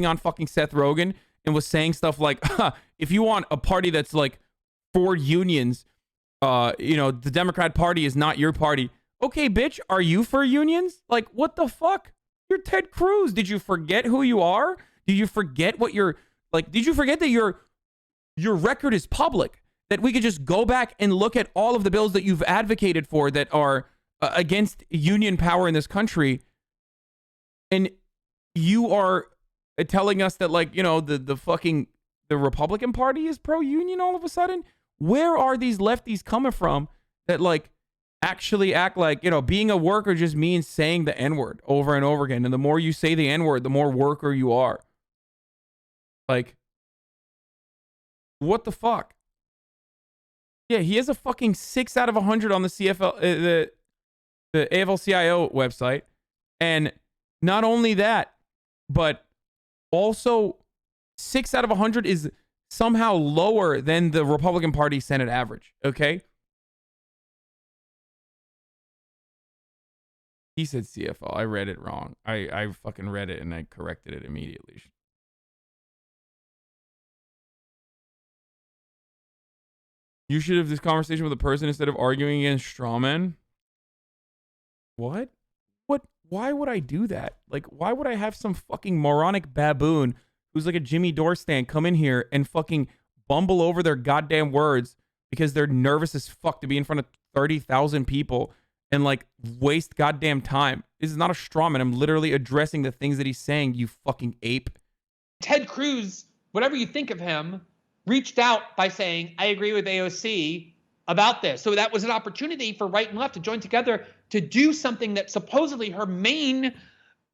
on fucking Seth Rogen and was saying stuff like, if you want a party that's like for unions, the Democrat Party is not your party. Okay, bitch, are you for unions? Like, what the fuck? You're Ted Cruz. Did you forget who you are? Did you forget what you're like? Did you forget that your record is public? That we could just go back and look at all of the bills that you've advocated for that are against union power in this country, and you are telling us that, like, the Republican Party is pro-union all of a sudden? Where are these lefties coming from that, like, actually act like, being a worker just means saying the N-word over and over again? And the more you say the N-word, the more worker you are. Like, what the fuck? Yeah, he has a fucking 6 out of 100 on the CFL, the AFL-CIO website. And not only that, but also 6 out of 100 is somehow lower than the Republican Party Senate average. Okay. He said CFL. I read it wrong. I fucking read it and I corrected it immediately. You should have this conversation with a person instead of arguing against strawmen. What? Why would I do that? Like, why would I have some fucking moronic baboon who's like a Jimmy Dore stan come in here and fucking bumble over their goddamn words because they're nervous as fuck to be in front of 30,000 people and, like, waste goddamn time? This is not a strawman. I'm literally addressing the things that he's saying, you fucking ape. Ted Cruz, whatever you think of him, reached out by saying, I agree with AOC about this. So that was an opportunity for right and left to join together to do something that supposedly her main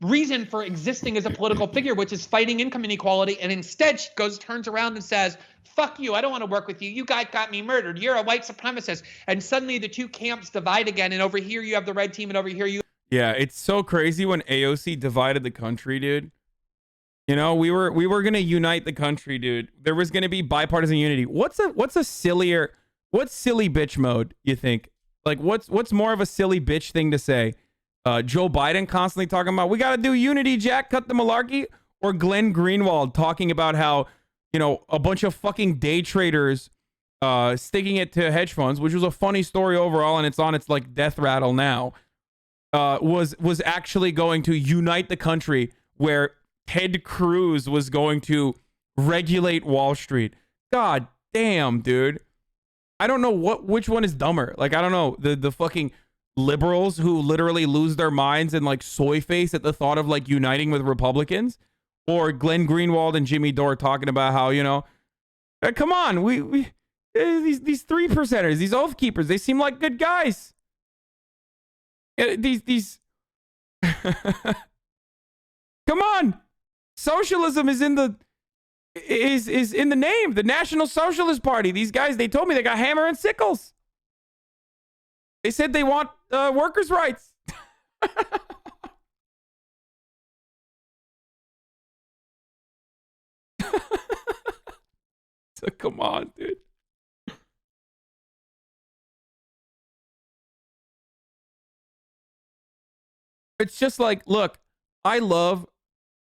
reason for existing as a political figure, which is fighting income inequality. And instead she turns around and says, fuck you, I don't want to work with you. You guys got me murdered. You're a white supremacist. And suddenly the two camps divide again. And over here you have the red team, and over here you... Yeah, it's so crazy when AOC divided the country, dude. We were going to unite the country, dude. There was going to be bipartisan unity. What's silly bitch mode, you think? Like, what's more of a silly bitch thing to say? Joe Biden constantly talking about, we got to do unity, Jack, cut the malarkey? Or Glenn Greenwald talking about how, a bunch of fucking day traders sticking it to hedge funds, which was a funny story overall, and it's on its, like, death rattle now, was actually going to unite the country, where Ted Cruz was going to regulate Wall Street. God damn, dude. I don't know which one is dumber. Like, I don't know. The fucking liberals who literally lose their minds and, like, soy face at the thought of, like, uniting with Republicans, or Glenn Greenwald and Jimmy Dore talking about how, come on, we these 3%ers, these oath keepers, they seem like good guys. These come on. Socialism is in the name. The National Socialist Party. These guys, they told me they got hammer and sickles. They said they want workers' rights. So come on, dude. It's just like, look, I love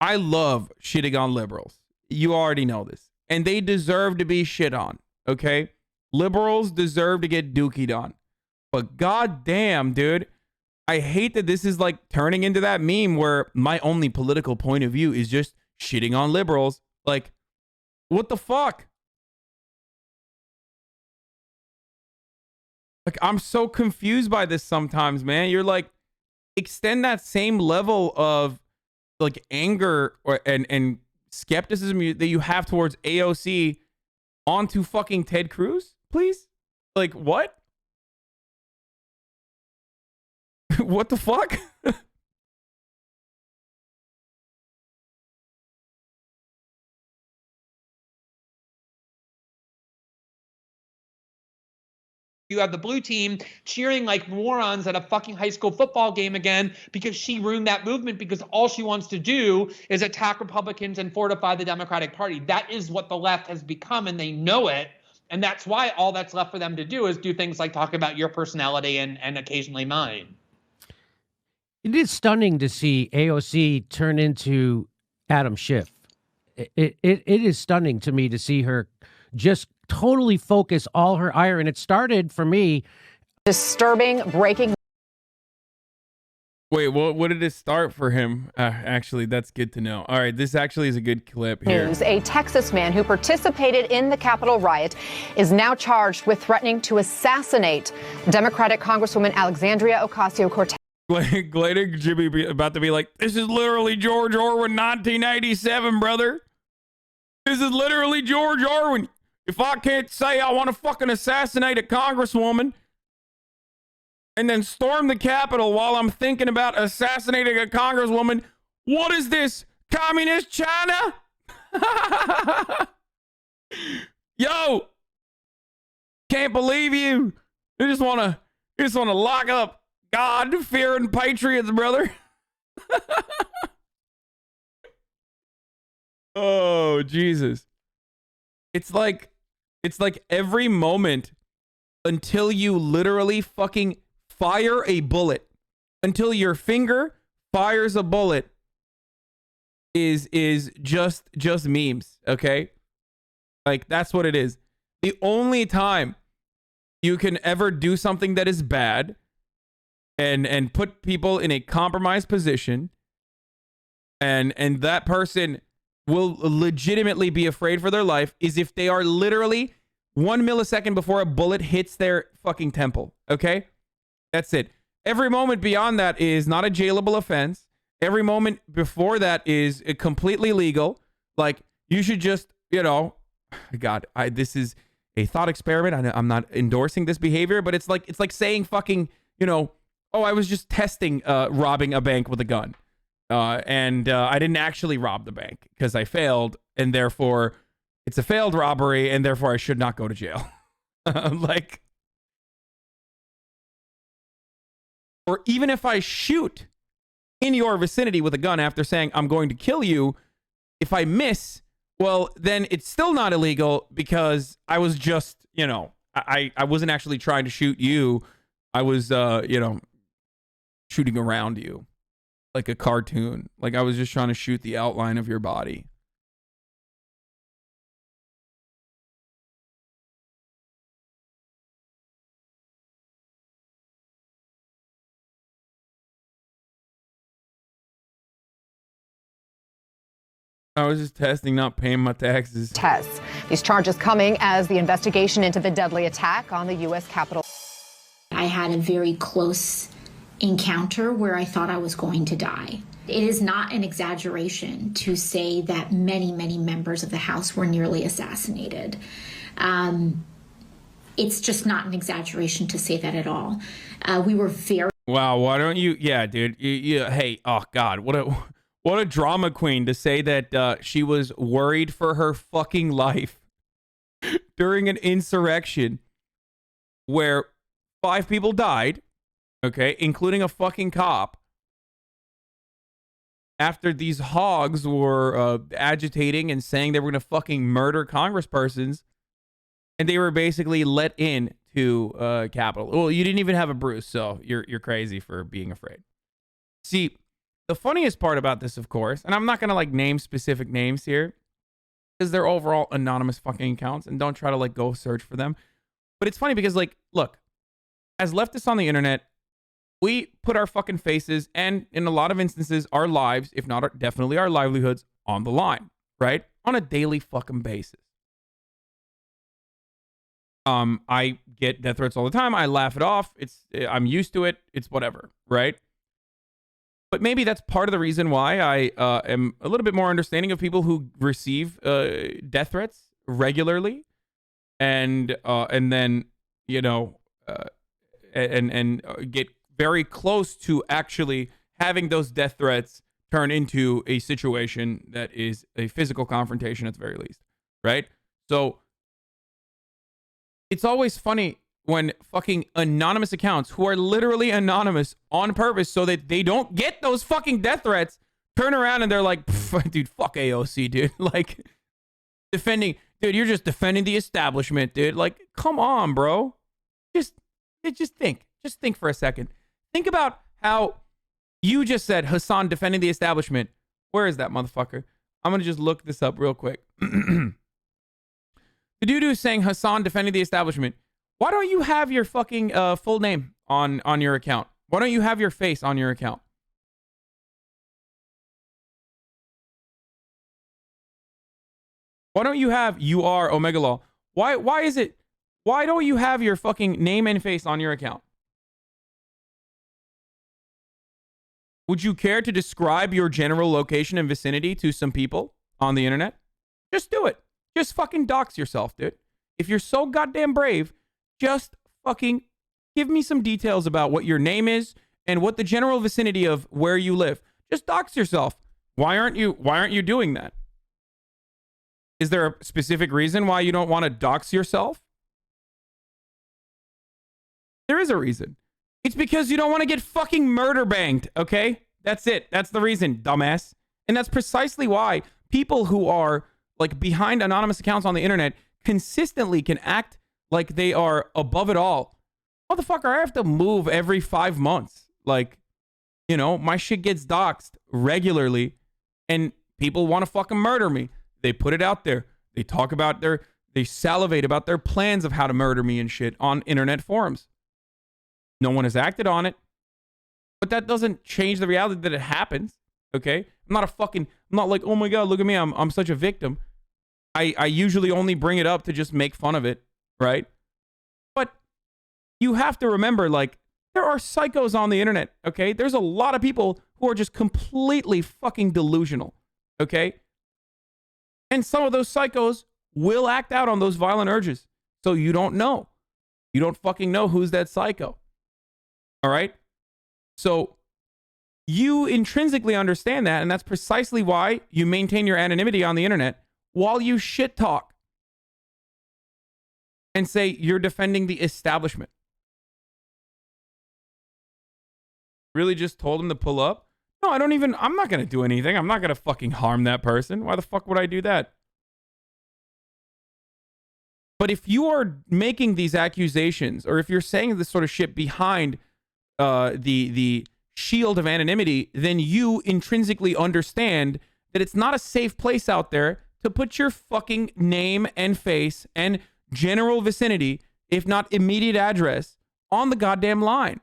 shitting on liberals. You already know this. And they deserve to be shit on, okay? Liberals deserve to get dookied on. But goddamn, dude, I hate that this is, like, turning into that meme where my only political point of view is just shitting on liberals. Like, what the fuck? Like, I'm so confused by this sometimes, man. You're like, extend that same level of, like, anger and skepticism that you have towards AOC onto fucking Ted Cruz, please? Like, what? What the fuck? You have the blue team cheering like morons at a fucking high school football game again because she ruined that movement, because all she wants to do is attack Republicans and fortify the Democratic Party. That is what the left has become, and they know it. And that's why all that's left for them to do is do things like talk about your personality and occasionally mine. It is stunning to see AOC turn into Adam Schiff. it is stunning to me to see her just totally focus all her ire. And it started for me. Disturbing breaking. Wait, what did it start for him? Actually, that's good to know. All right, this actually is a good clip here. News. A Texas man who participated in the Capitol riot is now charged with threatening to assassinate Democratic Congresswoman Alexandria Ocasio-Cortez. Gladic Jimmy about to be like, this is literally George Orwell 1987, brother. This is literally George Orwell. If I can't say I want to fucking assassinate a congresswoman and then storm the Capitol while I'm thinking about assassinating a congresswoman, what is this? Communist China? Yo, can't believe you. You just want to lock up God-fearing patriots, brother. Oh, Jesus. It's like every moment until you literally fucking fire a bullet, until your finger fires a bullet, is just memes, okay? Like, that's what it is. The only time you can ever do something that is bad and put people in a compromised position, and that person will legitimately be afraid for their life, is if they are literally 1 millisecond before a bullet hits their fucking temple, okay? That's it. Every moment beyond that is not a jailable offense. Every moment before that is completely legal. Like, you should just, God, this is a thought experiment. I'm not endorsing this behavior, but it's like saying fucking, oh, I was just testing robbing a bank with a gun. And I didn't actually rob the bank because I failed, and therefore it's a failed robbery, and therefore I should not go to jail. Like, or even if I shoot in your vicinity with a gun after saying I'm going to kill you, if I miss, well, then it's still not illegal because I was just, I wasn't actually trying to shoot you. I was, shooting around you like a cartoon. Like, I was just trying to shoot the outline of your body. I was just testing, not paying my taxes. Tests. These charges coming as the investigation into the deadly attack on the U.S. Capitol. I had a very close encounter where I thought I was going to die. It is not an exaggeration to say that many, many members of the House were nearly assassinated. It's just not an exaggeration to say that at all. We were very... Wow, why don't you... Yeah, dude. Hey, oh, God. What a drama queen to say that she was worried for her fucking life during an insurrection where 5 people died, okay, including a fucking cop, after these hogs were agitating and saying they were going to fucking murder congresspersons, and they were basically let in to Capitol. Well, you didn't even have a bruise, so you're crazy for being afraid. See, the funniest part about this, of course, and I'm not going to like name specific names here because they're overall anonymous fucking accounts, and don't try to like go search for them. But it's funny because, like, look, as leftists on the internet, we put our fucking faces and, in a lot of instances, our lives, if not definitely our livelihoods, on the line, right? On a daily fucking basis. I get death threats all the time. I laugh it off. I'm used to it. It's whatever, right? But maybe that's part of the reason why I am a little bit more understanding of people who receive death threats regularly, and then and get very close to actually having those death threats turn into a situation that is a physical confrontation at the very least, right? So it's always funny when fucking anonymous accounts who are literally anonymous on purpose so that they don't get those fucking death threats turn around and they're like, dude, fuck AOC, dude. Like, you're just defending the establishment, dude. Like, come on, bro. Just think for a second. Think about how you just said Hassan defending the establishment. Where is that motherfucker? I'm going to just look this up real quick. The dude who's saying Hassan defended the establishment. Why don't you have your fucking full name on your account? Why don't you have your face on your account? Why don't you have you are Omega Law? Why don't you have your fucking name and face on your account? Would you care to describe your general location and vicinity to some people on the internet? Just do it. Just fucking dox yourself, dude. If you're so goddamn brave, just fucking give me some details about what your name is and what the general vicinity of where you live. Just dox yourself. Why aren't you doing that? Is there a specific reason why you don't want to dox yourself? There is a reason. It's because you don't want to get fucking murder banged, okay? That's it. That's the reason, dumbass. And that's precisely why people who are like behind anonymous accounts on the internet consistently can act like they are above it all. Motherfucker, I have to move every 5 months. Like, you know, my shit gets doxxed regularly and people want to fucking murder me. They put it out there. They talk about they salivate about their plans of how to murder me and shit on internet forums. No one has acted on it. But that doesn't change the reality that it happens. Okay? I'm not like, oh my God, look at me. I'm such a victim. I usually only bring it up to just make fun of it. Right? But you have to remember, like, there are psychos on the internet. Okay? There's a lot of people who are just completely fucking delusional. Okay? And some of those psychos will act out on those violent urges. So you don't know. You don't fucking know who's that psycho. All right? So you intrinsically understand that, and that's precisely why you maintain your anonymity on the internet while you shit talk and say you're defending the establishment. Really just told him to pull up? No, I'm not going to do anything. I'm not going to fucking harm that person. Why the fuck would I do that? But if you are making these accusations, or if you're saying this sort of shit behind the shield of anonymity, then you intrinsically understand that it's not a safe place out there to put your fucking name and face and general vicinity, if not immediate address, on the goddamn line.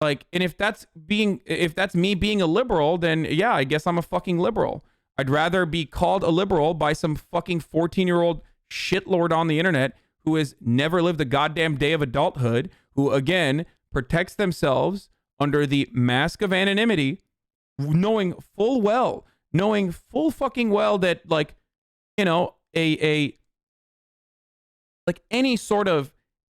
Like, and if that's me being a liberal, then yeah, I guess I'm a fucking liberal. I'd rather be called a liberal by some fucking 14-year-old shitlord on the internet who has never lived a goddamn day of adulthood, who again protects themselves under the mask of anonymity, knowing full fucking well that, like, you know, like any sort of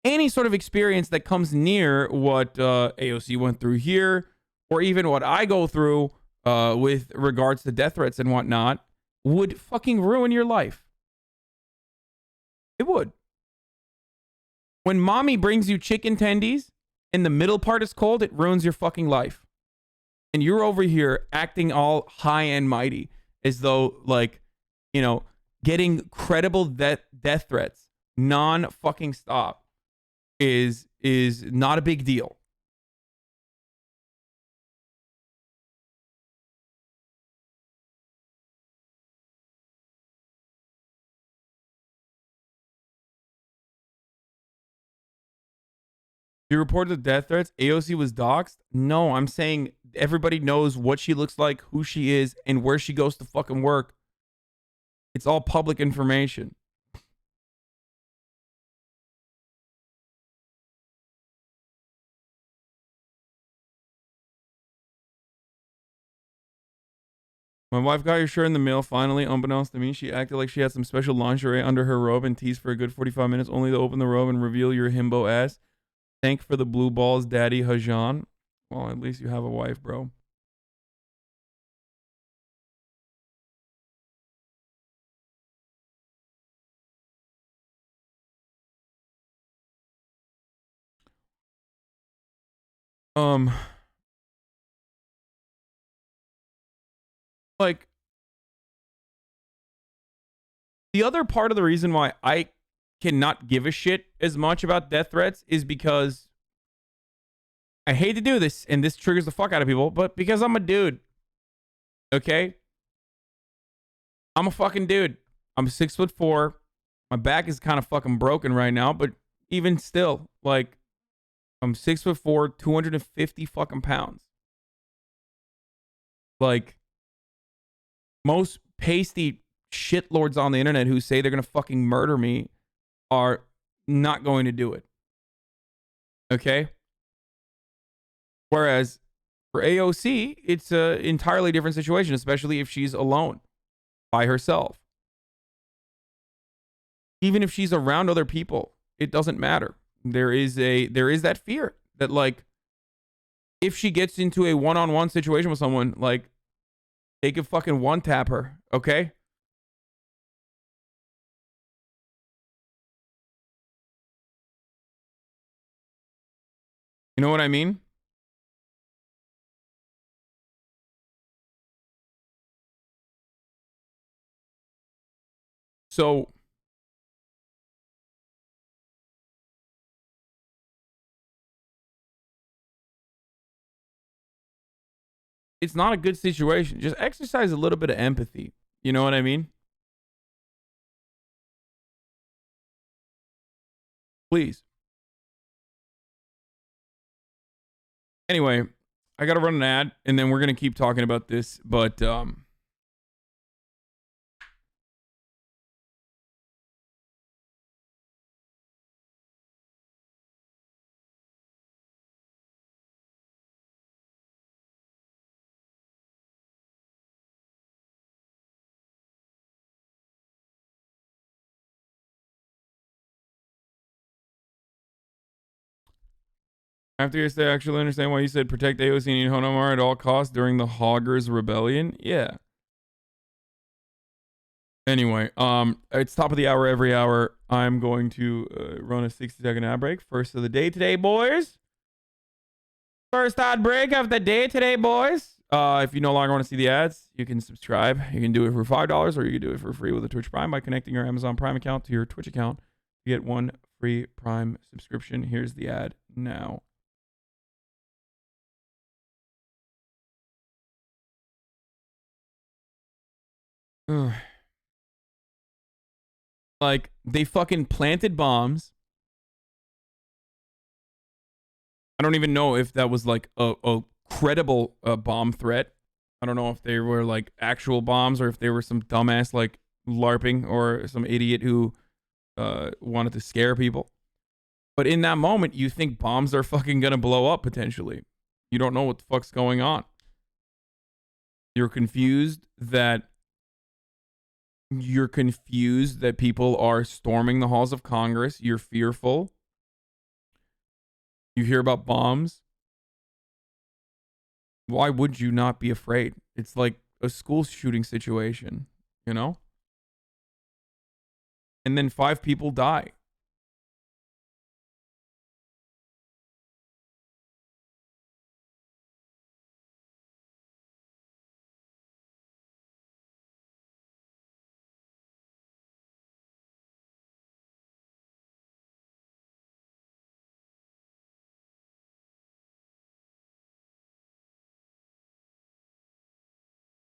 experience that comes near what AOC went through here, or even what I go through with regards to death threats and whatnot, would fucking ruin your life. It would. When mommy brings you chicken tendies and the middle part is cold, it ruins your fucking life. And you're over here acting all high and mighty as though, like, you know, getting credible death threats non-fucking stop is not a big deal. You reported the death threats. AOC was doxxed. No, I'm saying everybody knows what she looks like, who she is, and where she goes to fucking work. It's all public information. My wife got your shirt in the mail finally. Unbeknownst to me, she acted like she had some special lingerie under her robe and teased for a good 45 minutes, only to open the robe and reveal your himbo ass. Thank for the blue balls, Daddy Hajan. Well, at least you have a wife, bro. Like, the other part of the reason why I cannot give a shit as much about death threats is because I hate to do this, and this triggers the fuck out of people, but because I'm a dude. Okay? I'm a fucking dude. I'm 6'4". My back is kind of fucking broken right now, but even still, like, I'm 6'4", 250 fucking pounds. Like, most pasty shitlords on the internet who say they're gonna fucking murder me are not going to do it. Okay? Whereas for AOC, it's an entirely different situation, especially if she's alone by herself. Even if she's around other people, it doesn't matter. There is that fear that, like, if she gets into a one-on-one situation with someone, like, they could fucking one-tap her, okay? You know what I mean? So it's not a good situation. Just exercise a little bit of empathy. You know what I mean? Please. Anyway, I got to run an ad and then we're going to keep talking about this, but after you say, I actually understand why you said protect AOC and Honomar at all costs during the Hoggers Rebellion. Yeah. Anyway, it's top of the hour every hour. I'm going to run a 60-second ad break. First of the day today, boys. First ad break of the day today, boys. If you no longer want to see the ads, you can subscribe. You can do it for $5 or you can do it for free with a Twitch Prime by connecting your Amazon Prime account to your Twitch account. You get one free Prime subscription. Here's the ad now. Ugh. Like, they fucking planted bombs. I don't even know if that was like a credible bomb threat. I don't know if they were like actual bombs or if they were some dumbass like LARPing or some idiot who wanted to scare people. But in that moment, you think bombs are fucking gonna blow up potentially. You don't know what the fuck's going on. You're confused that people are storming the halls of Congress. You're fearful. You hear about bombs. Why would you not be afraid? It's like a school shooting situation, you know? And then 5 people die.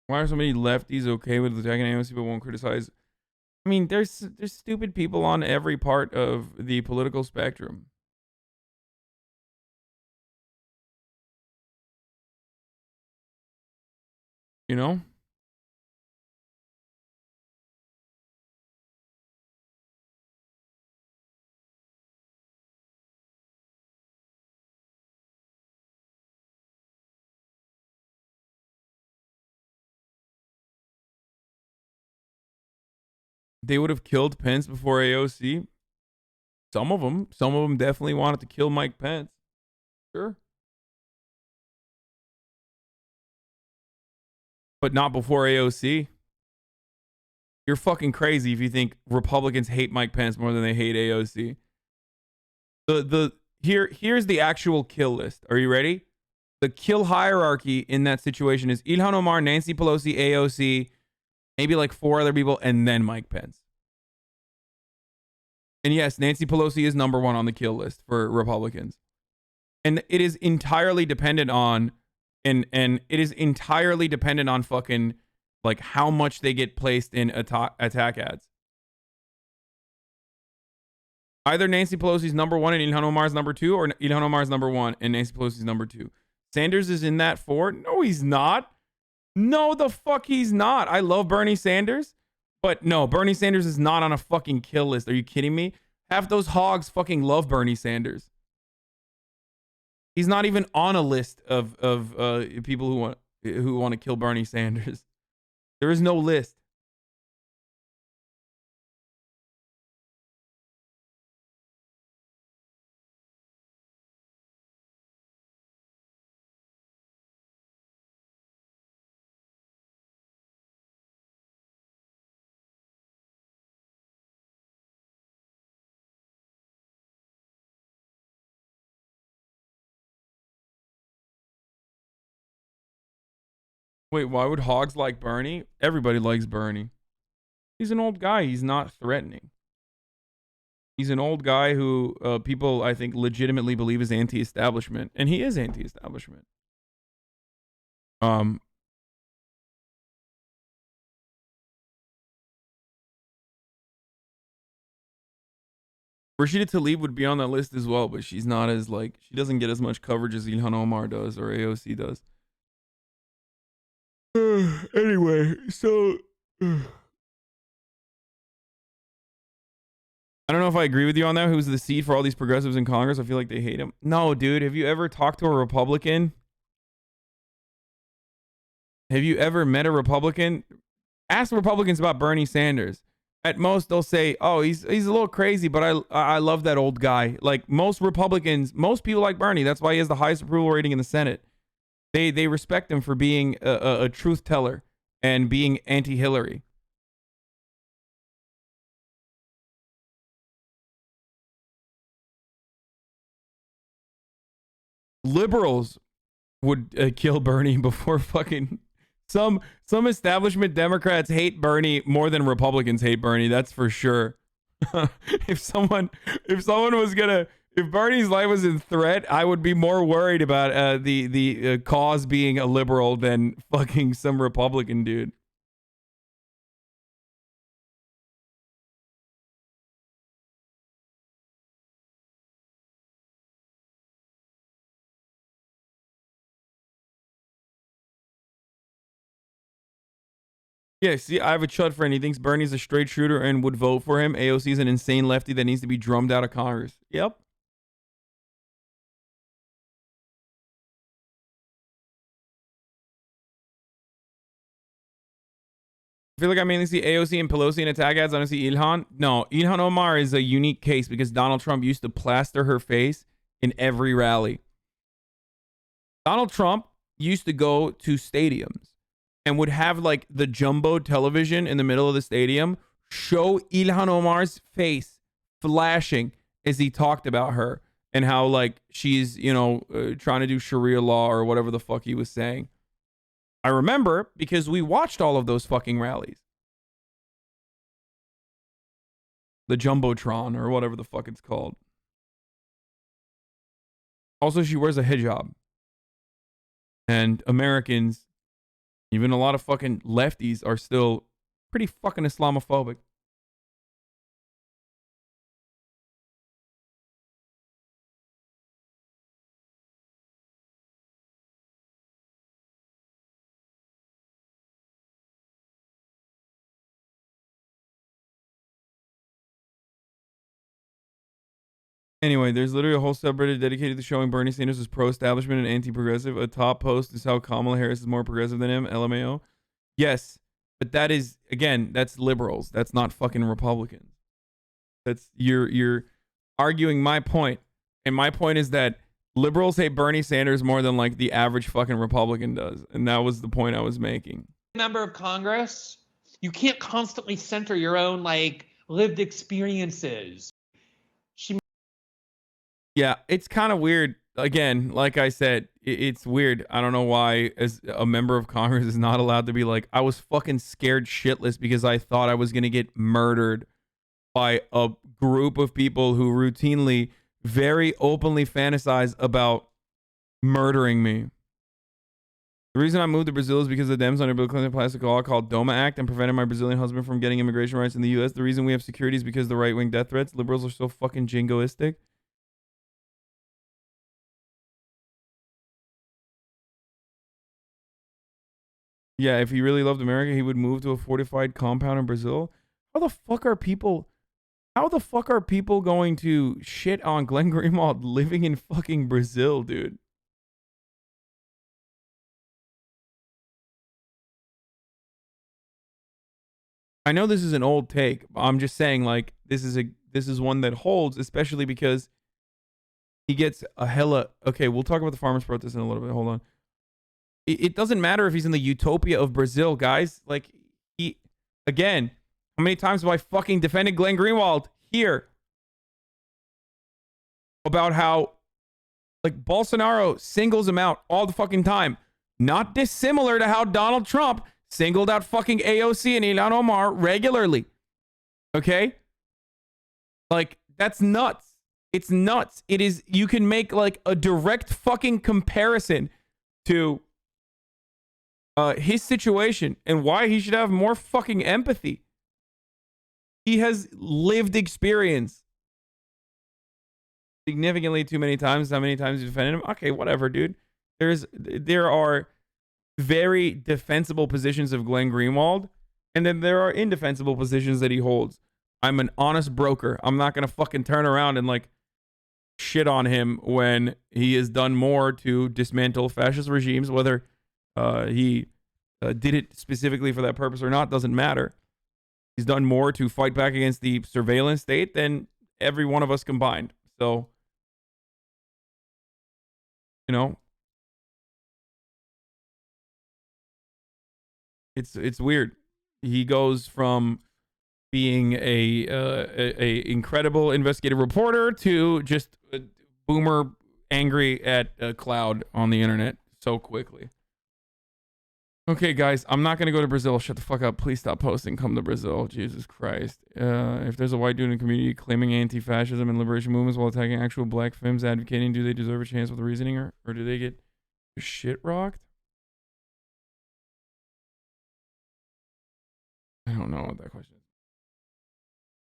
Why are so many lefties okay with attacking AOC but won't criticize? I mean, there's stupid people on every part of the political spectrum. You know? They would have killed Pence before AOC. Some of them definitely wanted to kill Mike Pence. Sure. But not before AOC. You're fucking crazy if you think Republicans hate Mike Pence more than they hate AOC. Here's the actual kill list. Are you ready? The kill hierarchy in that situation is Ilhan Omar, Nancy Pelosi, AOC, maybe like 4 other people, and then Mike Pence. And yes, Nancy Pelosi is number 1 on the kill list for Republicans. And it is entirely dependent on fucking Like how much they get placed in attack ads. Either Nancy Pelosi's number 1 and Ilhan Omar's number 2, or Ilhan Omar's number 1 and Nancy Pelosi's number 2. Sanders is in that 4? No, he's not. No, the fuck he's not. I love Bernie Sanders, but no, Bernie Sanders is not on a fucking kill list. Are you kidding me? Half those hogs fucking love Bernie Sanders. He's not even on a list of people who want to kill Bernie Sanders. There is no list. Wait, why would hogs like Bernie? Everybody likes Bernie. He's an old guy. He's not threatening. He's an old guy who people, I think, legitimately believe is anti-establishment. And he is anti-establishment. Rashida Tlaib would be on that list as well, but she's not as, like, she doesn't get as much coverage as Ilhan Omar does or AOC does. Anyway, so I don't know if I agree with you on that. Who's the seed for all these progressives in Congress? I feel like they hate him. No, dude. Have you ever talked to a Republican? Have you ever met a Republican? Ask Republicans about Bernie Sanders. At most, they'll say, "Oh, he's a little crazy, but I love that old guy." Like most Republicans, most people like Bernie. That's why he has the highest approval rating in the Senate. They respect him for being a truth teller and being anti-Hillary. Liberals would kill Bernie before fucking some establishment Democrats hate Bernie more than Republicans hate Bernie. That's for sure. If Bernie's life was in threat, I would be more worried about the cause being a liberal than fucking some Republican dude. Yeah, see, I have a chud friend. He thinks Bernie's a straight shooter and would vote for him. AOC is an insane lefty that needs to be drummed out of Congress. Yep. I feel like I mainly see AOC and Pelosi in attack ads. I don't see Ilhan. No, Ilhan Omar is a unique case because Donald Trump used to plaster her face in every rally. Donald Trump used to go to stadiums and would have like the jumbo television in the middle of the stadium show Ilhan Omar's face flashing as he talked about her and how like she's, trying to do Sharia law or whatever the fuck he was saying. I remember because we watched all of those fucking rallies. The Jumbotron or whatever the fuck it's called. Also, she wears a hijab. And Americans, even a lot of fucking lefties, are still pretty fucking Islamophobic. Anyway, there's literally a whole subreddit dedicated to showing Bernie Sanders is pro-establishment and anti-progressive. A top post is how Kamala Harris is more progressive than him. LMAO. Yes, but that is, again, that's liberals. That's not fucking Republicans. That's you're arguing my point, and my point is that liberals hate Bernie Sanders more than like the average fucking Republican does, and that was the point I was making. Member of Congress, you can't constantly center your own like lived experiences. Yeah, it's kind of weird. Again, like I said, it's weird. I don't know why, as a member of Congress, is not allowed to be like, I was fucking scared shitless because I thought I was going to get murdered by a group of people who routinely, very openly fantasize about murdering me. The reason I moved to Brazil is because the Dems under Bill Clinton passed a law called DOMA Act and prevented my Brazilian husband from getting immigration rights in the U.S. The reason we have security is because of the right-wing death threats. Liberals are so fucking jingoistic. Yeah, if he really loved America, he would move to a fortified compound in Brazil. How the fuck are people going to shit on Glenn Greenwald living in fucking Brazil, dude? I know this is an old take. I'm just saying, like, this is one that holds, especially because he gets a hella. Okay, we'll talk about the farmers' protest in a little bit. Hold on. It doesn't matter if he's in the utopia of Brazil, guys. Like, again, how many times have I fucking defended Glenn Greenwald here about how, like, Bolsonaro singles him out all the fucking time, not dissimilar to how Donald Trump singled out fucking AOC and Ilhan Omar regularly. Okay? Like, that's nuts. It's nuts. It is, you can make like a direct fucking comparison to his situation and why he should have more fucking empathy. He has lived experience significantly too many times. How many times you defended him? Okay, whatever, dude. There are very defensible positions of Glenn Greenwald, and then there are indefensible positions that he holds. I'm an honest broker. I'm not gonna fucking turn around and like shit on him when he has done more to dismantle fascist regimes. Whether he did it specifically for that purpose or not doesn't matter. He's done more to fight back against the surveillance state than every one of us combined. So, you know, it's weird. He goes from being a incredible investigative reporter to just a boomer angry at a cloud on the internet so quickly. Okay, guys, I'm not going to go to Brazil. Shut the fuck up. Please stop posting. Come to Brazil. Jesus Christ. If there's a white dude in the community claiming anti-fascism and liberation movements while attacking actual black femmes advocating, do they deserve a chance with reasoning or do they get shit rocked? I don't know what that question is.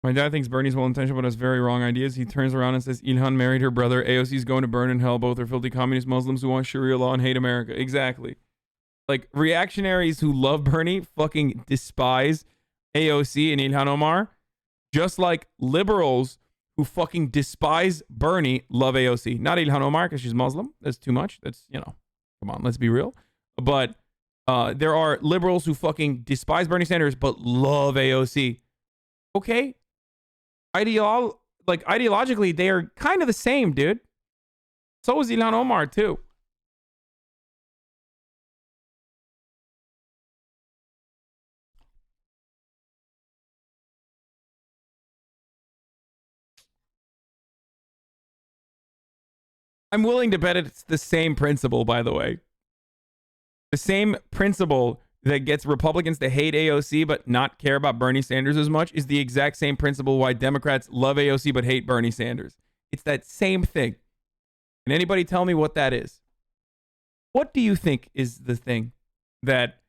My dad thinks Bernie's well-intentioned but has very wrong ideas. He turns around and says Ilhan married her brother. AOC's going to burn in hell. Both are filthy communist Muslims who want Sharia law and hate America. Exactly. Like, reactionaries who love Bernie fucking despise AOC and Ilhan Omar, just like liberals who fucking despise Bernie love AOC. Not Ilhan Omar because she's Muslim. That's too much. That's, you know, come on, let's be real. But there are liberals who fucking despise Bernie Sanders but love AOC. Okay? Ideologically, they are kind of the same, dude. So is Ilhan Omar, too. I'm willing to bet it's the same principle, by the way. The same principle that gets Republicans to hate AOC but not care about Bernie Sanders as much is the exact same principle why Democrats love AOC but hate Bernie Sanders. It's that same thing. Can anybody tell me what that is? What do you think is the thing that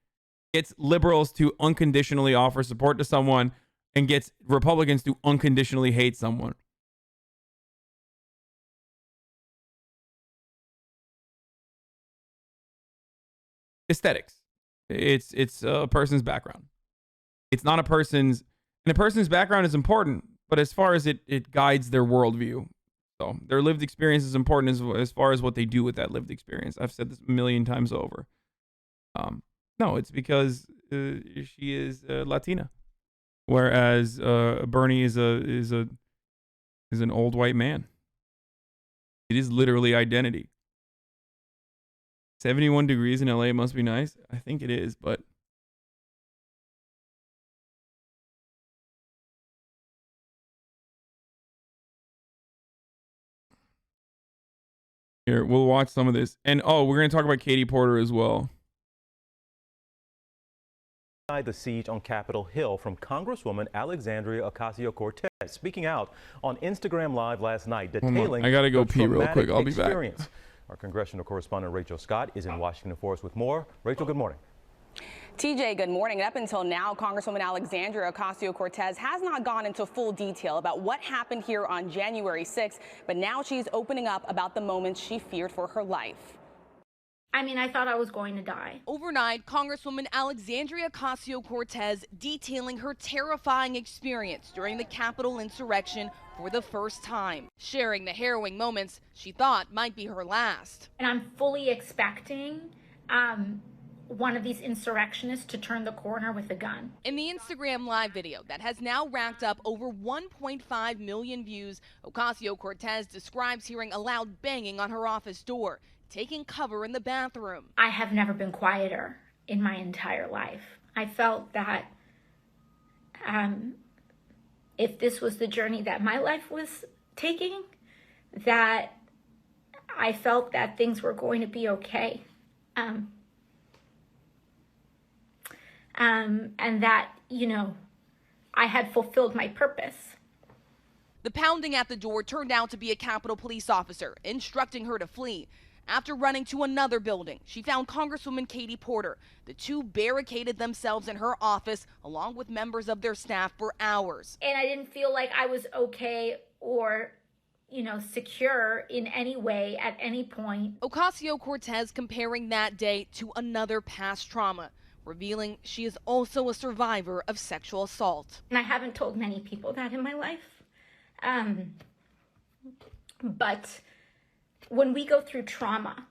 gets liberals to unconditionally offer support to someone and gets Republicans to unconditionally hate someone? Aesthetics. It's a person's background. It's not a person's, and a person's background is important, but as far as it guides their worldview. So their lived experience is important as far as what they do with that lived experience. I've said this a million times over. No, it's because she is Latina, whereas Bernie is an old white man. It is literally identity. 71 degrees in LA must be nice. I think it is, but here, we'll watch some of this. And oh, we're going to talk about Katie Porter as well. The siege on Capitol Hill from Congresswoman Alexandria Ocasio-Cortez, speaking out on Instagram Live last night, detailing I gotta go pee real quick. I'll be back. Our congressional correspondent Rachel Scott is in Washington for us with more. Rachel, good morning. TJ, good morning. Up until now, Congresswoman Alexandria Ocasio-Cortez has not gone into full detail about what happened here on January 6th, but now she's opening up about the moments she feared for her life. I mean, I thought I was going to die. Overnight, Congresswoman Alexandria Ocasio-Cortez detailing her terrifying experience during the Capitol insurrection for the first time, sharing the harrowing moments she thought might be her last. And I'm fully expecting one of these insurrectionists to turn the corner with a gun. In the Instagram live video that has now racked up over 1.5 million views, Ocasio-Cortez describes hearing a loud banging on her office door, taking cover in the bathroom. I have never been quieter in my entire life. I felt that if this was the journey that my life was taking, that I felt that things were going to be okay. And that, you know, I had fulfilled my purpose. The pounding at the door turned out to be a Capitol police officer, instructing her to flee. After running to another building, she found Congresswoman Katie Porter. The two barricaded themselves in her office, along with members of their staff, for hours. And I didn't feel like I was okay or, you know, secure in any way at any point. Ocasio-Cortez comparing that day to another past trauma, revealing she is also a survivor of sexual assault. And I haven't told many people that in my life. But when we go through trauma,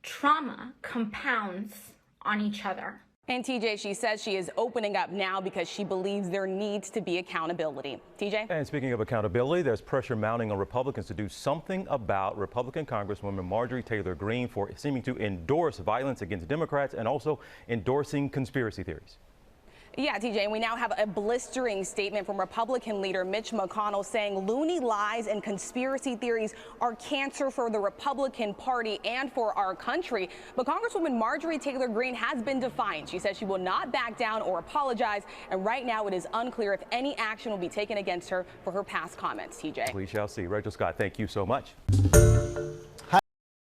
trauma compounds on each other. And TJ, she says she is opening up now because she believes there needs to be accountability. TJ? And speaking of accountability, there's pressure mounting on Republicans to do something about Republican Congresswoman Marjorie Taylor Greene for seeming to endorse violence against Democrats and also endorsing conspiracy theories. Yeah, TJ, and we now have a blistering statement from Republican leader Mitch McConnell saying loony lies and conspiracy theories are cancer for the Republican Party and for our country. But Congresswoman Marjorie Taylor Greene has been defiant. She says she will not back down or apologize. And right now it is unclear if any action will be taken against her for her past comments. TJ. We shall see. Rachel Scott, thank you so much.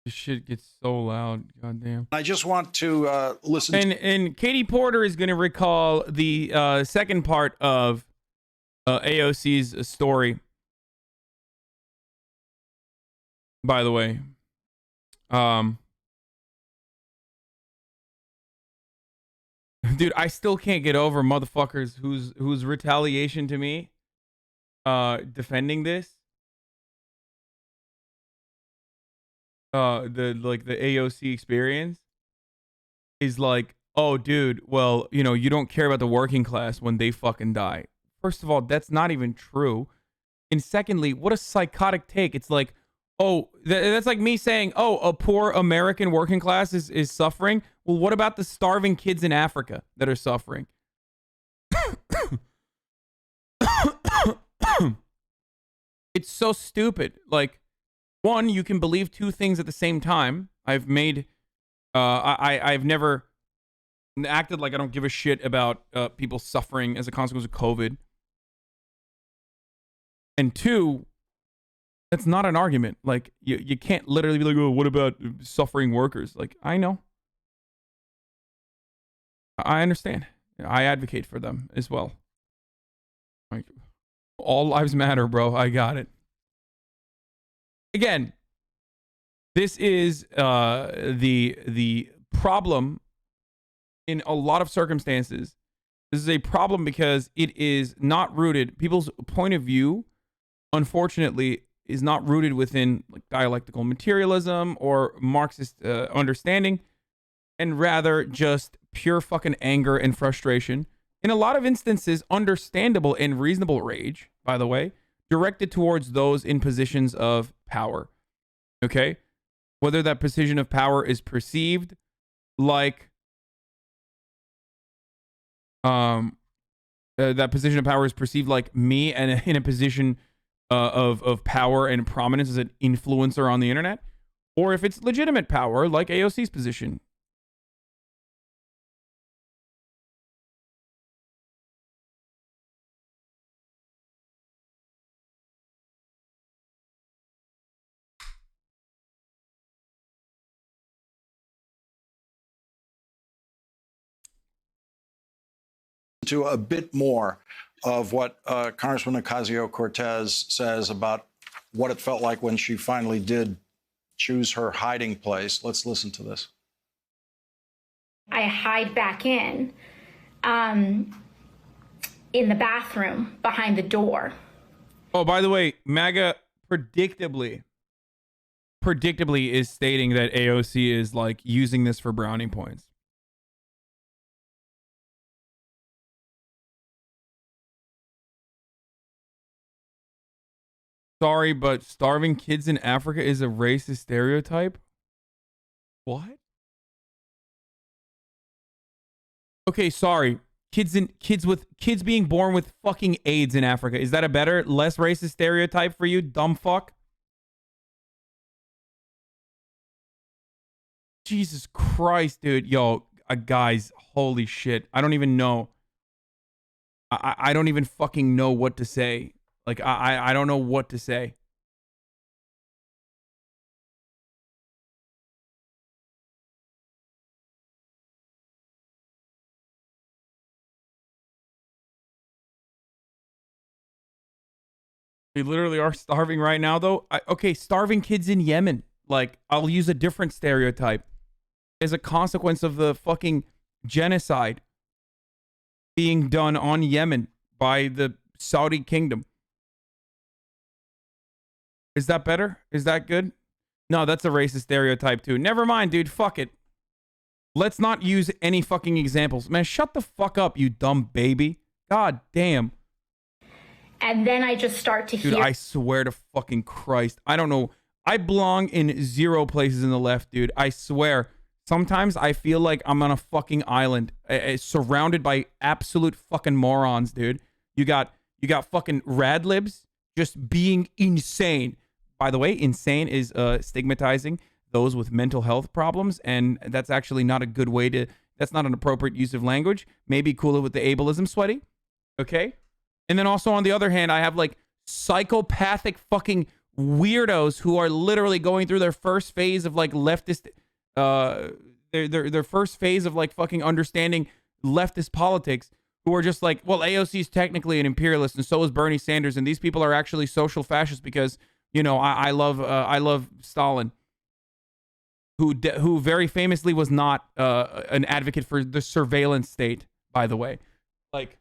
This shit gets so loud. Goddamn. I just want to listen. And Katie Porter is going to recall the second part of AOC's story. By the way, dude, I still can't get over motherfuckers whose retaliation to me defending this. The AOC experience is like, oh dude, well, you know, you don't care about the working class when they fucking die. First of all, that's not even true. And secondly, what a psychotic take. It's like, oh, that's like me saying, oh, a poor American working class is suffering. Well, what about the starving kids in Africa that are suffering? It's so stupid. Like, one, you can believe two things at the same time. I've never acted like I don't give a shit about people suffering as a consequence of COVID. And two, that's not an argument. Like, you can't literally be like, oh, what about suffering workers? Like, I know. I understand. I advocate for them as well. Like, all lives matter, bro. I got it. Again, this is the problem in a lot of circumstances. This is a problem because it is not rooted. People's point of view, unfortunately, is not rooted within like dialectical materialism or Marxist understanding, and rather just pure fucking anger and frustration. In a lot of instances, understandable and reasonable rage, by the way, directed towards those in positions of power. Okay? Whether that position of power is perceived like that position of power is perceived like me and in a position of power and prominence as an influencer on the internet, or if it's legitimate power like AOC's position. to a bit more of what Congresswoman Ocasio-Cortez says about what it felt like when she finally did choose her hiding place. Let's listen to this. I hide back in the bathroom behind the door. Oh, by the way, MAGA predictably is stating that AOC is like using this for brownie points. Sorry, but starving kids in Africa is a racist stereotype? What? Okay, sorry. Kids being born with fucking AIDS in Africa. Is that a better, less racist stereotype for you, dumb fuck? Jesus Christ, dude. Yo, guys, holy shit. I don't even know. I don't even fucking know what to say. Like, I don't know what to say. We literally are starving right now, though. Okay, starving kids in Yemen. Like, I'll use a different stereotype. As a consequence of the fucking genocide being done on Yemen by the Saudi kingdom. Is that better? Is that good? No, that's a racist stereotype too. Never mind, dude. Fuck it. Let's not use any fucking examples. Man, shut the fuck up, you dumb baby. God damn. And then I just start to hear. Dude, I swear to fucking Christ. I don't know. I belong in 0 places in the left, dude. I swear. Sometimes I feel like I'm on a fucking island, surrounded by absolute fucking morons, dude. You got fucking radlibs just being insane. By the way, insane is stigmatizing those with mental health problems, and that's actually not a good way to. That's not an appropriate use of language. Maybe cool it with the ableism, sweaty. Okay. And then also on the other hand, I have like psychopathic fucking weirdos who are literally going through their first phase of like leftist, their first phase of like fucking understanding leftist politics, who are just like, well, AOC is technically an imperialist, and so is Bernie Sanders, and these people are actually social fascists because, you know, I love Stalin, who very famously was not an advocate for the surveillance state, by the way. Like,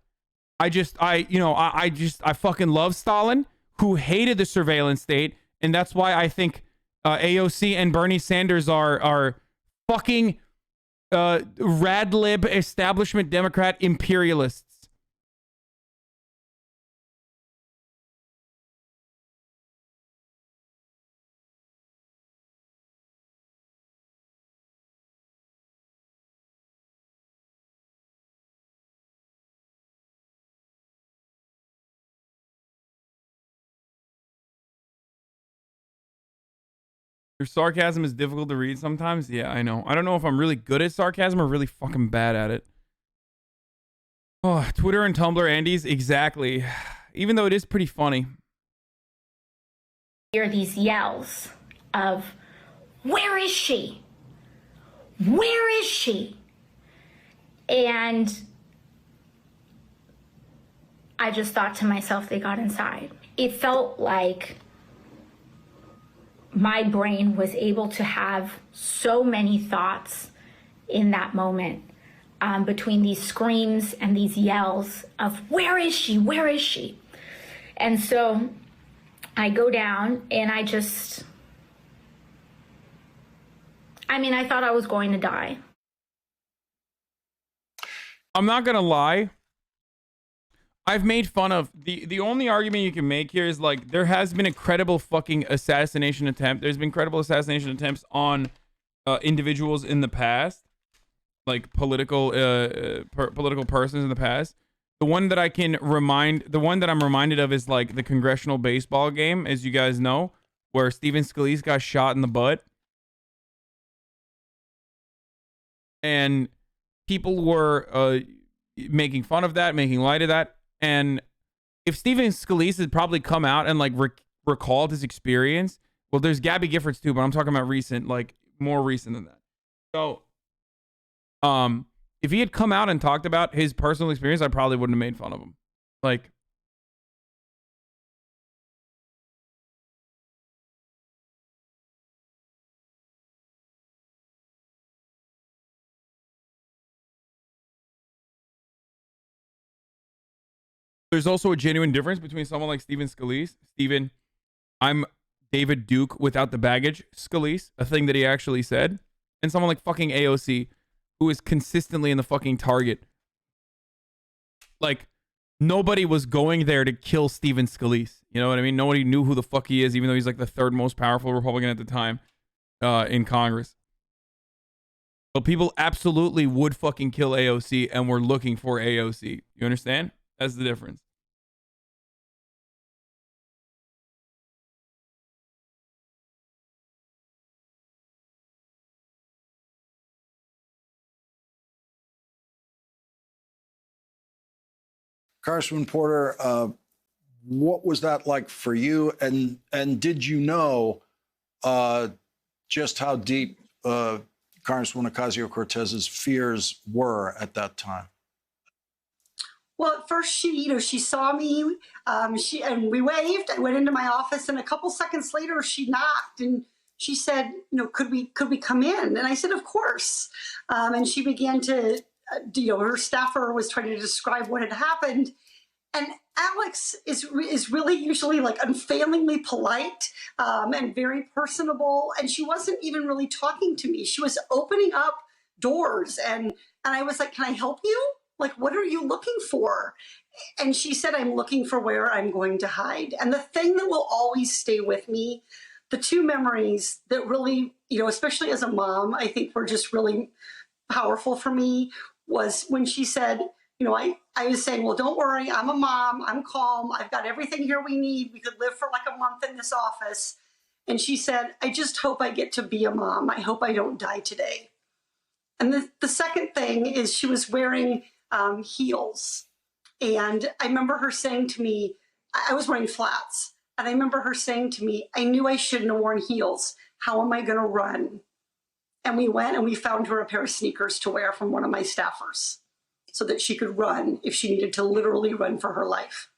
I fucking love Stalin, who hated the surveillance state, and that's why I think AOC and Bernie Sanders are fucking radlib establishment Democrat imperialists. Your sarcasm is difficult to read sometimes. Yeah, I know. I don't know if I'm really good at sarcasm or really fucking bad at it. Oh, Twitter and Tumblr Andes, exactly. Even though it is pretty funny. Hear these yells of, "Where is she? Where is she?" And I just thought to myself, they got inside. It felt like my brain was able to have so many thoughts in that moment, between these screams and these yells of, "Where is she? Where is she?" And so I go down and I thought I was going to die. I'm not gonna lie. I've made fun of the only argument you can make here is like there has been a credible fucking assassination attempt. There's been credible assassination attempts on individuals in the past, like political persons in the past. The one that I'm reminded of is like the congressional baseball game, as you guys know, where Steven Scalise got shot in the butt, and people were making fun of that, making light of that. And if Steven Scalise had probably come out and like recalled his experience, well, there's Gabby Giffords too, but I'm talking about recent, like more recent than that. So, if he had come out and talked about his personal experience, I probably wouldn't have made fun of him. Like, there's also a genuine difference between someone like Stephen Scalise. Stephen, I'm David Duke without the baggage, Scalise, a thing that he actually said. And someone like fucking AOC, who is consistently in the fucking target. Like, nobody was going there to kill Stephen Scalise. You know what I mean? Nobody knew who the fuck he is, even though he's like the third most powerful Republican at the time in Congress. But people absolutely would fucking kill AOC and were looking for AOC. You understand? That's the difference. Congressman Porter, what was that like for you? And did you know just how deep Congresswoman Ocasio-Cortez's fears were at that time? Well, at first she saw me, and we waved. I went into my office, and a couple seconds later, she knocked and she said, could we come in? And I said, of course. And she began to, her staffer was trying to describe what had happened. And Alex is really usually like unfailingly polite and very personable. And she wasn't even really talking to me. She was opening up doors, and I was like, can I help you? Like, what are you looking for? And she said, I'm looking for where I'm going to hide. And the thing that will always stay with me, the two memories that really, especially as a mom, I think were just really powerful for me, was when she said, I was saying, well, don't worry, I'm a mom, I'm calm, I've got everything here we need. We could live for like a month in this office. And she said, I just hope I get to be a mom. I hope I don't die today. And the second thing is she was wearing heels. And I remember her saying to me, I was wearing flats. And I remember her saying to me, I knew I shouldn't have worn heels. How am I going to run? And we went and we found her a pair of sneakers to wear from one of my staffers so that she could run if she needed to literally run for her life.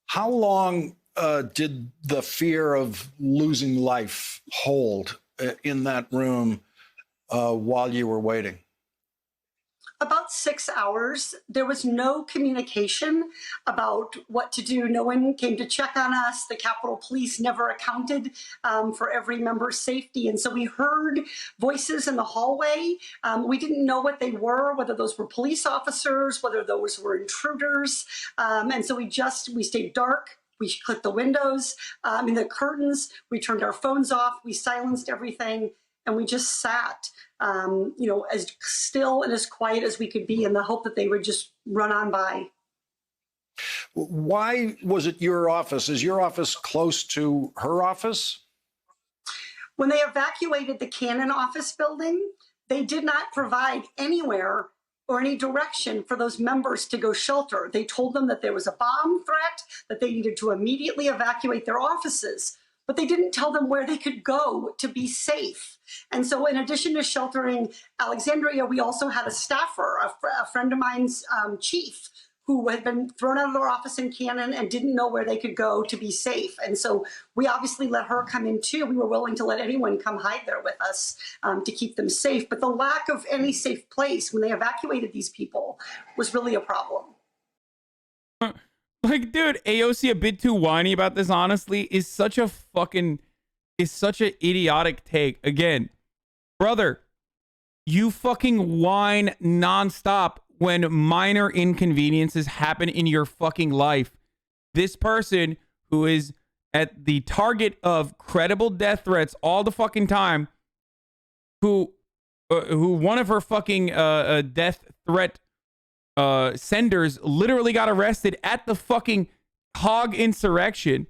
How long did the fear of losing life hold in that room while you were waiting? About 6 hours. There was no communication about what to do. No one came to check on us. The Capitol Police never accounted for every member's safety. And so we heard voices in the hallway. We didn't know what they were, whether those were police officers, whether those were intruders. And so we stayed dark. We clicked the windows, the curtains. We turned our phones off. We silenced everything. And we just sat, as still and as quiet as we could be in the hope that they would just run on by. Why was it your office? Is your office close to her office? When they evacuated the Cannon office building, they did not provide anywhere or any direction for those members to go shelter. They told them that there was a bomb threat, that they needed to immediately evacuate their offices. But they didn't tell them where they could go to be safe. And so in addition to sheltering Alexandria, we also had a staffer, a friend of mine's chief, who had been thrown out of their office in Cannon and didn't know where they could go to be safe. And so we obviously let her come in too. We were willing to let anyone come hide there with us to keep them safe. But the lack of any safe place when they evacuated these people was really a problem. Like, dude, AOC a bit too whiny about this, honestly, is such an idiotic take. Again, brother, you fucking whine nonstop when minor inconveniences happen in your fucking life. This person who is at the target of credible death threats all the fucking time, who one of her fucking death threat senders literally got arrested at the fucking hog insurrection,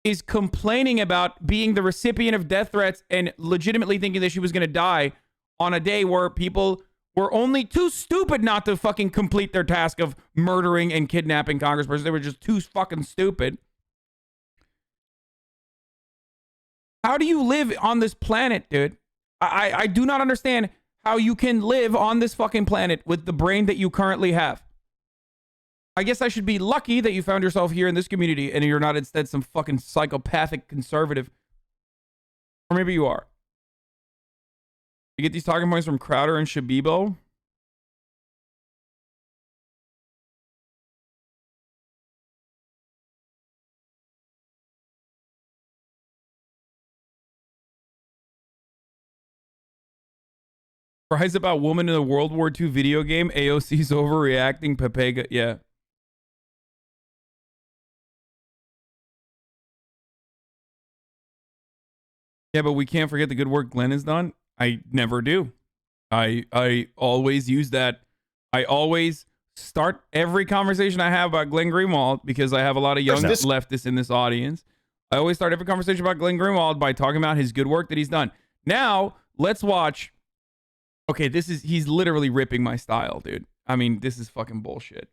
is complaining about being the recipient of death threats and legitimately thinking that she was going to die on a day where people were only too stupid not to fucking complete their task of murdering and kidnapping congresspersons. They were just too fucking stupid. How do you live on this planet, dude? I do not understand how you can live on this fucking planet with the brain that you currently have. I guess I should be lucky that you found yourself here in this community and you're not instead some fucking psychopathic conservative. Or maybe you are. You get these talking points from Crowder and Shabibo. Surprise about woman in the World War II video game. AOC's overreacting. Pepega. Yeah. Yeah, but we can't forget the good work Glenn has done. I never do. I always use that. I always start every conversation I have about Glenn Greenwald, because I have a lot of young leftists in this audience. I always start every conversation about Glenn Greenwald by talking about his good work that he's done. Now, let's watch. Okay, he's literally ripping my style, dude. I mean, this is fucking bullshit.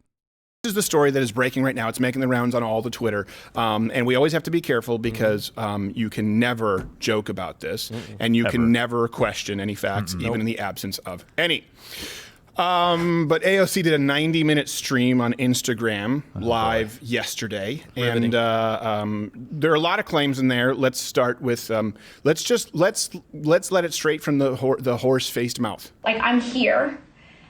This is the story that is breaking right now. It's making the rounds on all the Twitter. And we always have to be careful because you can never joke about this and you can never question any facts, even in the absence of any. But AOC did a 90-minute stream on Instagram live yesterday. And there are a lot of claims in there. Let's start with, let's let it straight from the horse-faced mouth. Like, I'm here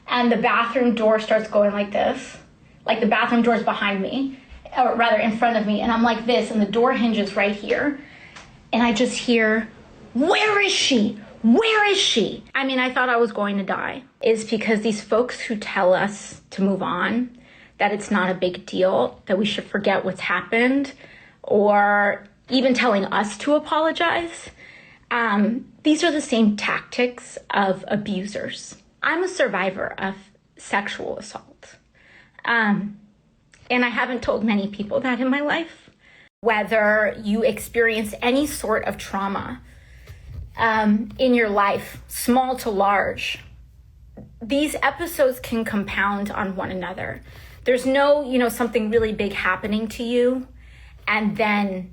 and the bathroom door starts going like this. Like, the bathroom door's behind me, or rather in front of me, and I'm like this, and the door hinges right here. And I just hear, where is she? Where is she? I mean, I thought I was going to die. It's because these folks who tell us to move on, that it's not a big deal, that we should forget what's happened, or even telling us to apologize, these are the same tactics of abusers. I'm a survivor of sexual assault. And I haven't told many people that in my life. Whether you experience any sort of trauma in your life, small to large, these episodes can compound on one another. There's no, something really big happening to you, and then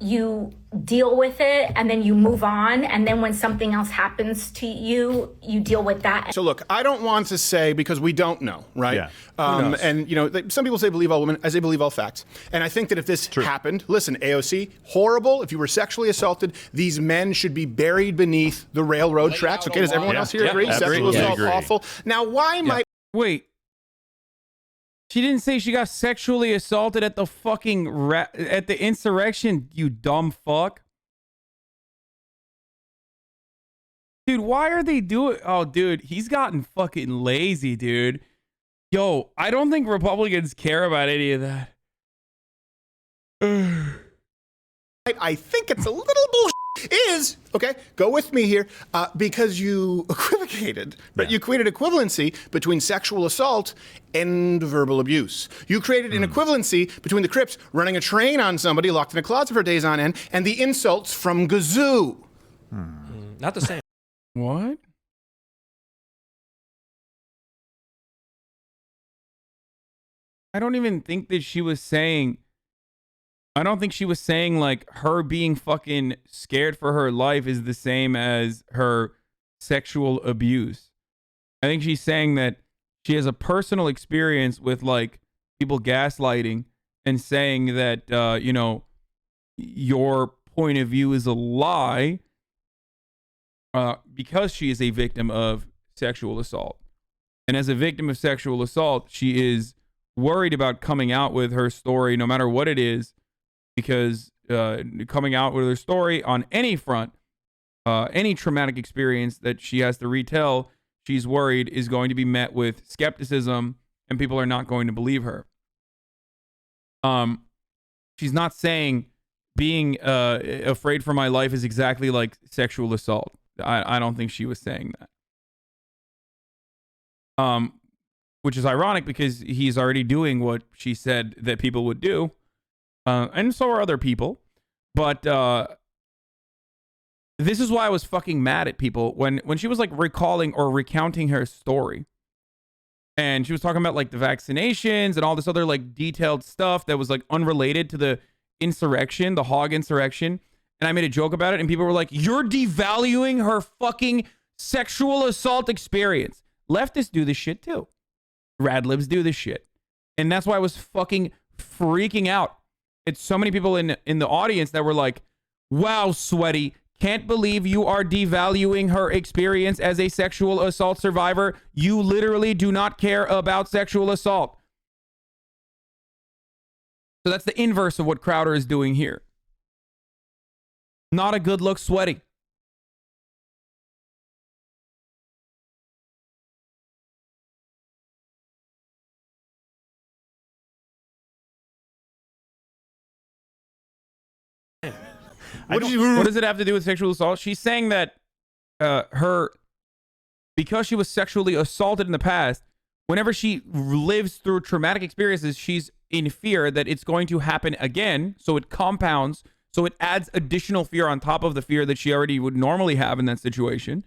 you deal with it, and then you move on, and then when something else happens to you, you deal with that. So look, I don't want to say, because we don't know, right? Yeah. And some people say believe all women, I say believe all facts. And I think that if this happened, listen, AOC, horrible. If you were sexually assaulted, these men should be buried beneath the railroad tracks. Okay, does everyone else here agree? Sexual assault, awful. Now, why might... Wait. She didn't say she got sexually assaulted at the fucking at the insurrection, you dumb fuck. Dude, why are they doing... Oh, dude, he's gotten fucking lazy, dude. Yo, I don't think Republicans care about any of that. I think it's a little bullshit. Is, okay, go with me here, because you equivocated, but you created equivalency between sexual assault and verbal abuse. You created an equivalency between the Crips running a train on somebody locked in a closet for days on end and the insults from Gazoo. Not the same. What? I don't even think that she was saying... I don't think she was saying, like, her being fucking scared for her life is the same as her sexual abuse. I think she's saying that she has a personal experience with, like, people gaslighting and saying that, your point of view is a lie because she is a victim of sexual assault. And as a victim of sexual assault, she is worried about coming out with her story, no matter what it is, because coming out with her story on any front, any traumatic experience that she has to retell, she's worried is going to be met with skepticism and people are not going to believe her. She's not saying being afraid for my life is exactly like sexual assault. I don't think she was saying that. Which is ironic because he's already doing what she said that people would do. And so are other people. But this is why I was fucking mad at people when she was like recalling or recounting her story. And she was talking about like the vaccinations and all this other like detailed stuff that was like unrelated to the insurrection, the hog insurrection. And I made a joke about it and people were like, you're devaluing her fucking sexual assault experience. Leftists do this shit too. Radlibs do this shit. And that's why I was fucking freaking out. It's so many people in the audience that were like, wow, Sweaty, can't believe you are devaluing her experience as a sexual assault survivor. You literally do not care about sexual assault. So that's the inverse of what Crowder is doing here. Not a good look, Sweaty. What does it have to do with sexual assault? She's saying that because she was sexually assaulted in the past, whenever she lives through traumatic experiences, she's in fear that it's going to happen again. So it compounds. So it adds additional fear on top of the fear that she already would normally have in that situation.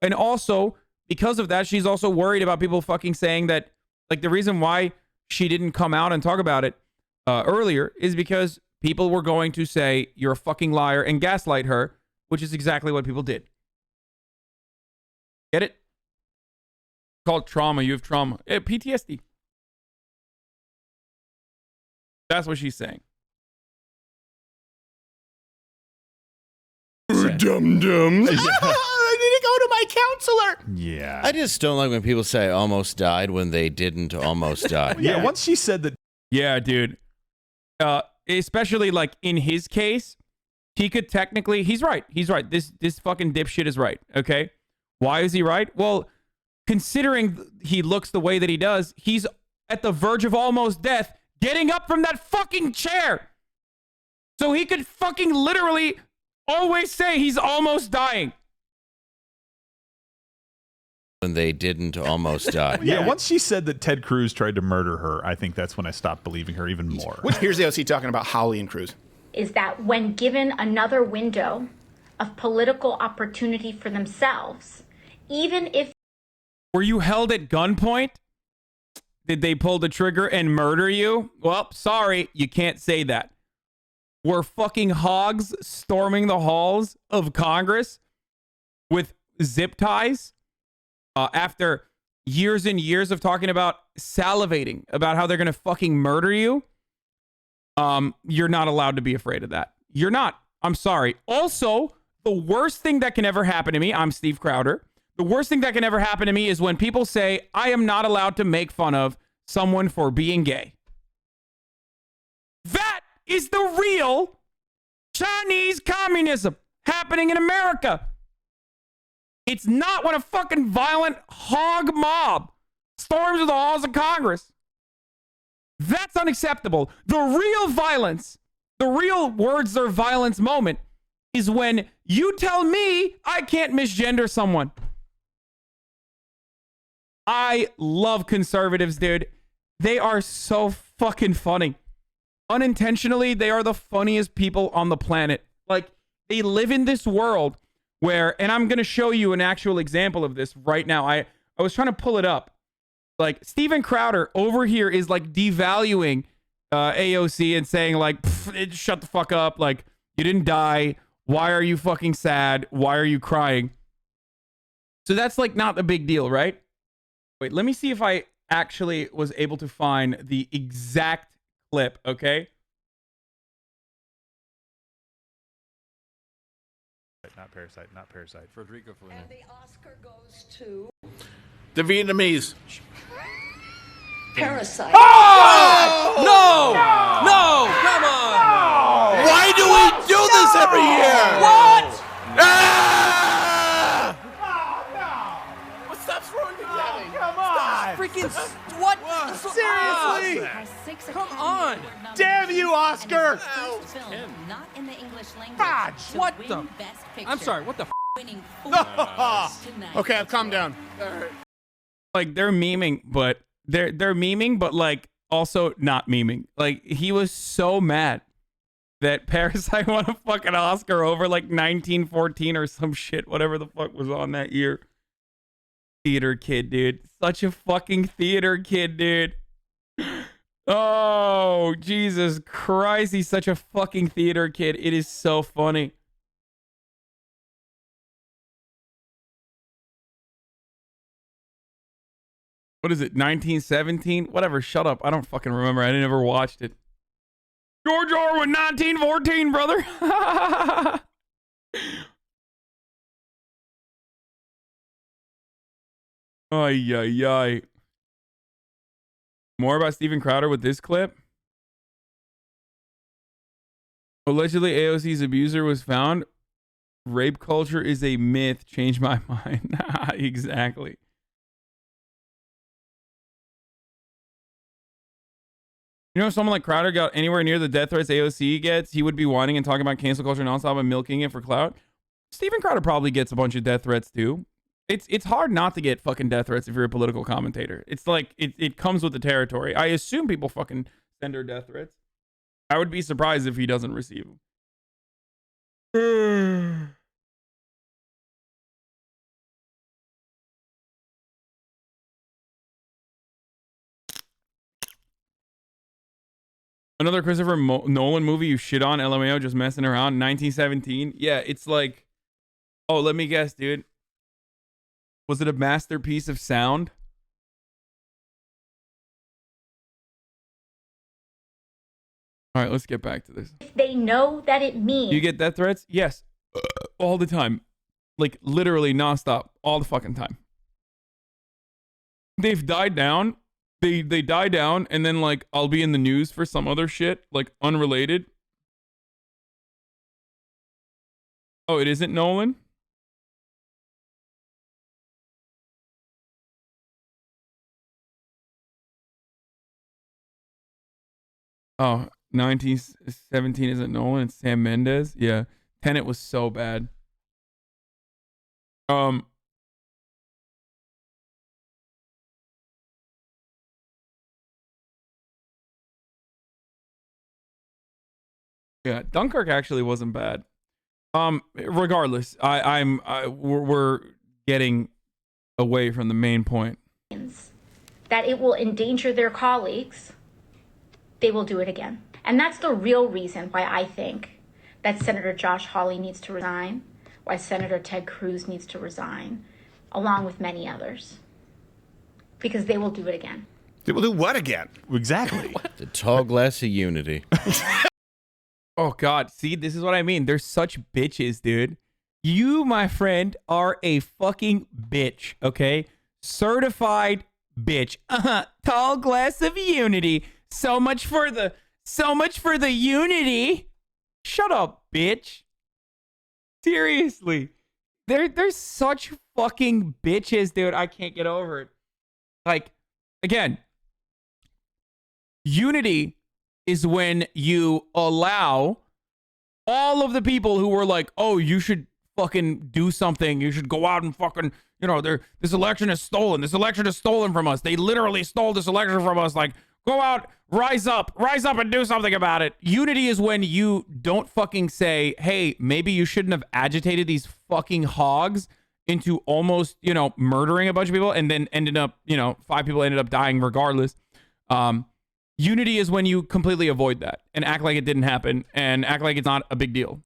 And also, because of that, she's also worried about people fucking saying that, like, the reason why she didn't come out and talk about it earlier is because people were going to say, you're a fucking liar, and gaslight her, which is exactly what people did. Get it? It's called trauma. You have trauma. PTSD. That's what she's saying. Dum-dums. I need to go to my counselor. Yeah. I just don't like when people say almost died when they didn't almost die. Yeah, once she said that. Yeah, dude. Especially like in his case, he could technically, he's right. This fucking dipshit is right. Okay. Why is he right? Well, considering he looks the way that he does, he's at the verge of almost death, getting up from that fucking chair. So he could fucking literally always say he's almost dying. When they didn't almost die. Yeah, once she said that Ted Cruz tried to murder her, I think that's when I stopped believing her even more. Here's the OC talking about Holly and Cruz. Is that when given another window of political opportunity for themselves, even if... Were you held at gunpoint? Did they pull the trigger and murder you? Well, sorry, you can't say that. Were fucking hogs storming the halls of Congress with zip ties after years and years of talking about salivating about how they're going to fucking murder you? You're not allowed to be afraid of that. You're not. I'm sorry. Also, the worst thing that can ever happen to me, I'm Steve Crowder. The worst thing that can ever happen to me is when people say I am not allowed to make fun of someone for being gay. That is the real Chinese communism happening in America. It's not when a fucking violent hog mob storms the halls of Congress. That's unacceptable. The real violence, the real words or violence moment is when you tell me I can't misgender someone. I love conservatives, dude. They are so fucking funny. Unintentionally, they are the funniest people on the planet. Like, they live in this world where, and I'm going to show you an actual example of this right now. I was trying to pull it up. Like, Steven Crowder over here is like devaluing AOC and saying like, shut the fuck up. Like, you didn't die. Why are you fucking sad? Why are you crying? So that's like not a big deal, right? Wait, let me see if I actually was able to find the exact clip, okay? Not Parasite, not Parasite. Frederica Flynn. And the Oscar goes to The Vietnamese. Parasite. Oh! No! No! Come on! Why do we do this every year? What? Ah! What's that wrong with that? Come on! Freaking what? Seriously? Come on! Damn you, Oscar! Not in the English language. God, what the? I'm sorry. What the? Winning Okay, calm down. Like, they're memeing, but they're memeing, but like also not memeing. Like, he was so mad that Parasite won a fucking Oscar over like 1914 or some shit, whatever the fuck was on that year. Theater kid, dude. Such a fucking theater kid, dude. Oh, Jesus Christ. He's such a fucking theater kid. It is so funny. What is it? 1917? Whatever. Shut up. I don't fucking remember. I never watched it. George Orwell, 1914, brother. Ay, ay, ay. More about Steven Crowder with this clip. Allegedly, AOC's abuser was found. Rape culture is a myth. Changed my mind. Exactly. You know, if someone like Crowder got anywhere near the death threats AOC gets, he would be whining and talking about cancel culture nonstop and milking it for clout. Steven Crowder probably gets a bunch of death threats too. It's hard not to get fucking death threats if you're a political commentator. It's like it comes with the territory. I assume people fucking send her death threats. I would be surprised if he doesn't receive them. Another Christopher Nolan movie you shit on, LMAO, just messing around. 1917. Yeah, it's like, oh, let me guess, dude. Was it a masterpiece of sound? All right, let's get back to this. They know that it means. Do you get death threats? Yes. All the time. Like, literally nonstop. All the fucking time. They've died down. They die down, and then, like, I'll be in the news for some other shit, like, unrelated. Oh, it isn't Nolan? Oh, 1917 isn't Nolan, it's Sam Mendes. Yeah. Tenet was so bad. Yeah, Dunkirk actually wasn't bad. Regardless, we're getting away from the main point. That it will endanger their colleagues, they will do it again. And that's the real reason why I think that Senator Josh Hawley needs to resign, why Senator Ted Cruz needs to resign, along with many others. Because they will do it again. They will do what again? Exactly. The tall glass of unity. Oh, God. See, this is what I mean. They're such bitches, dude. You, my friend, are a fucking bitch, okay? Certified bitch. Tall glass of unity. So much for the unity. Shut up, bitch. Seriously. They're such fucking bitches, dude. I can't get over it. Like, again, unity is when you allow all of the people who were like, oh, you should fucking do something. You should go out and fucking, you know, this election is stolen. This election is stolen from us. They literally stole this election from us. Like, go out, rise up and do something about it. Unity is when you don't fucking say, hey, maybe you shouldn't have agitated these fucking hogs into almost, you know, murdering a bunch of people and then ended up, you know, 5 people ended up dying regardless. Unity is when you completely avoid that and act like it didn't happen and act like it's not a big deal.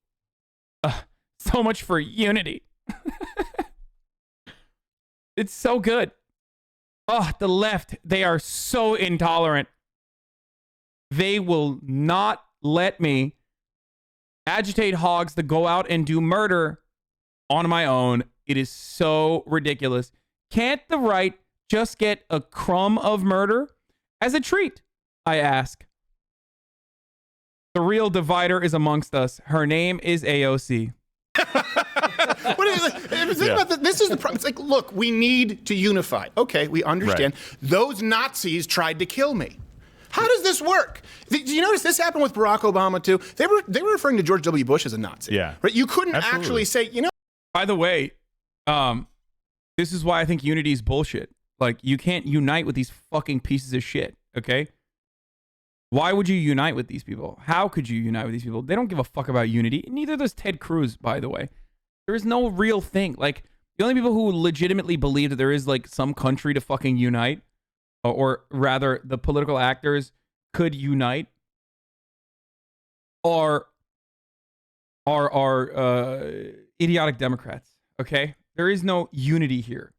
So much for unity. It's so good. Oh, the left, they are so intolerant. They will not let me agitate hogs to go out and do murder on my own. It is so ridiculous. Can't the right just get a crumb of murder as a treat? I ask. The real divider is amongst us. Her name is AOC. What is it? Think about this is the problem. It's like, look, we need to unify. Okay, we understand. Right. Those Nazis tried to kill me. How does this work? Do you notice this happened with Barack Obama too? They were referring to George W. Bush as a Nazi. Yeah. Right? You couldn't actually say, you know. By the way, this is why I think unity is bullshit. Like, you can't unite with these fucking pieces of shit, okay? Why would you unite with these people? How could you unite with these people? They don't give a fuck about unity. Neither does Ted Cruz, by the way. There is no real thing. Like, the only people who legitimately believe that there is, like, some country to fucking unite, or rather, the political actors could unite, are idiotic Democrats, okay? There is no unity here.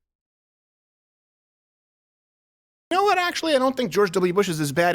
You know what? Actually, I don't think George W. Bush is as bad